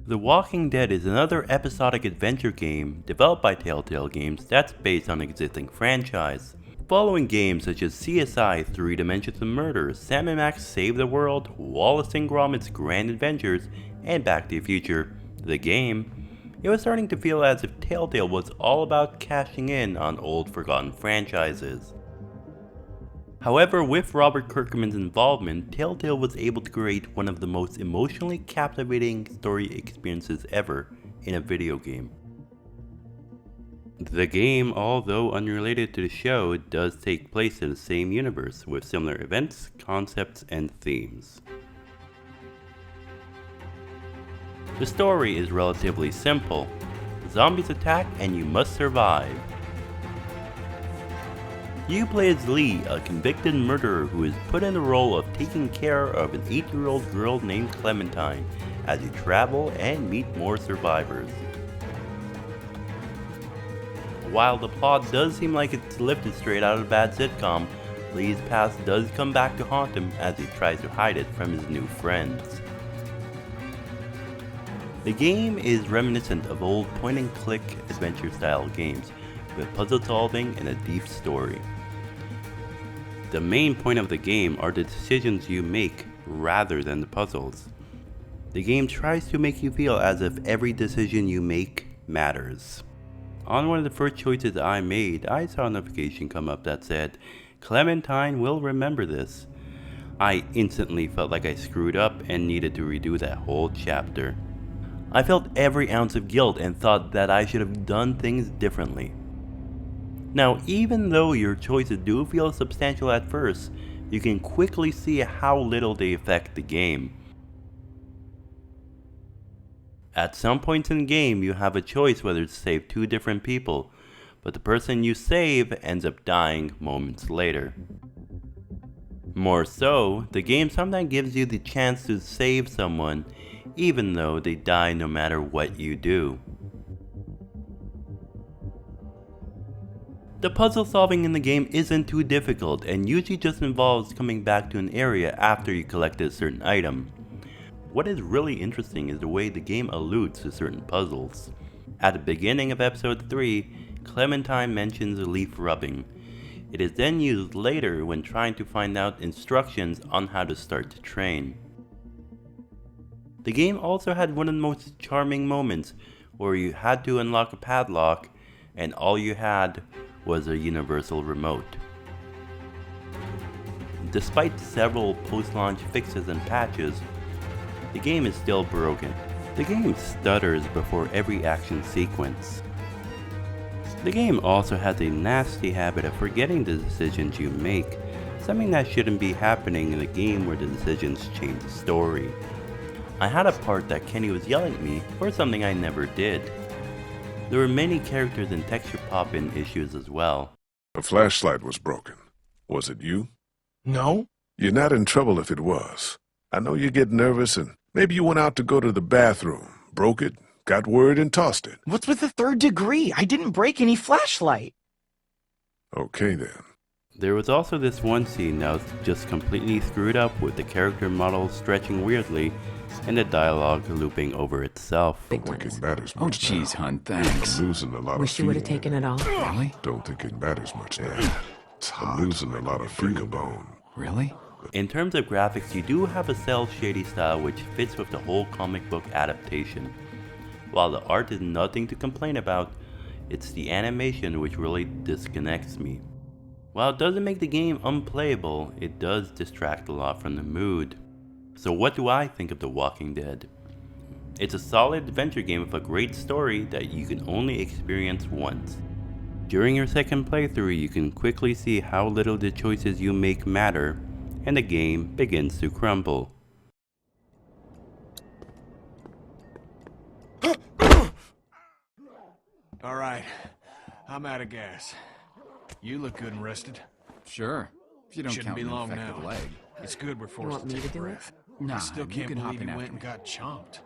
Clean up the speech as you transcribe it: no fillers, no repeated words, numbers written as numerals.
The Walking Dead is another episodic adventure game developed by Telltale Games that's based on an existing franchise. Following games such as CSI 3 Dimensions of Murder, Sam & Max Save the World, Wallace and Gromit's Grand Adventures, and Back to the Future, the game, it was starting to feel as if Telltale was all about cashing in on old forgotten franchises. However, with Robert Kirkman's involvement, Telltale was able to create one of the most emotionally captivating story experiences ever in a video game. The game, although unrelated to the show, does take place in the same universe, with similar events, concepts, and themes. The story is relatively simple. Zombies attack and you must survive. You play as Lee, a convicted murderer who is put in the role of taking care of an 8-year-old girl named Clementine as you travel and meet more survivors. While the plot does seem like it's lifted straight out of a bad sitcom, Lee's past does come back to haunt him as he tries to hide it from his new friends. The game is reminiscent of old point-and-click adventure-style games, with puzzle solving and a deep story. The main point of the game are the decisions you make rather than the puzzles. The game tries to make you feel as if every decision you make matters. On one of the first choices I made, I saw a notification come up that said, "Clementine will remember this." I instantly felt like I screwed up and needed to redo that whole chapter. I felt every ounce of guilt and thought that I should have done things differently. Now, even though your choices do feel substantial at first, you can quickly see how little they affect the game. At some points in the game, you have a choice whether to save two different people, but the person you save ends up dying moments later. More so, the game sometimes gives you the chance to save someone, even though they die no matter what you do. The puzzle solving in the game isn't too difficult and usually just involves coming back to an area after you collected a certain item. What is really interesting is the way the game alludes to certain puzzles. At the beginning of episode 3, Clementine mentions leaf rubbing. It is then used later when trying to find out instructions on how to start to train. The game also had one of the most charming moments where you had to unlock a padlock and all you had was a universal remote. Despite several post-launch fixes and patches, the game is still broken. The game stutters before every action sequence. The game also has a nasty habit of forgetting the decisions you make, something that shouldn't be happening in a game where the decisions change the story. I had a part that Kenny was yelling at me for something I never did. There were many characters and texture pop-in issues as well. A flashlight was broken. Was it you? No. You're not in trouble if it was. I know you get nervous and maybe you went out to go to the bathroom, broke it, got word and tossed it. What's with the third degree? I didn't break any flashlight. Okay then. There was also this one scene that was just completely screwed up with the character model stretching weirdly and the dialogue looping over itself. Don't think it matters Oh, much jeez, now. hun, thanks. I'm losing a lot Wish of you would have feeling. taken it all. Really? Don't think it matters much now. I'm losing a lot of finger bone. Really? In terms of graphics, you do have a cel shady style which fits with the whole comic book adaptation. While the art is nothing to complain about, it's the animation which really disconnects me. While it doesn't make the game unplayable, it does distract a lot from the mood. So what do I think of The Walking Dead? It's a solid adventure game with a great story that you can only experience once. During your second playthrough, you can quickly see how little the choices you make matter, and the game begins to crumble. All right, I'm out of gas. You look good and rested. Sure. If you don't Shouldn't count be an long infected now. leg. It's good we're forced want to me take to a do it? breath. Nah, I still you can't can hop believe in you after went and me. got chomped.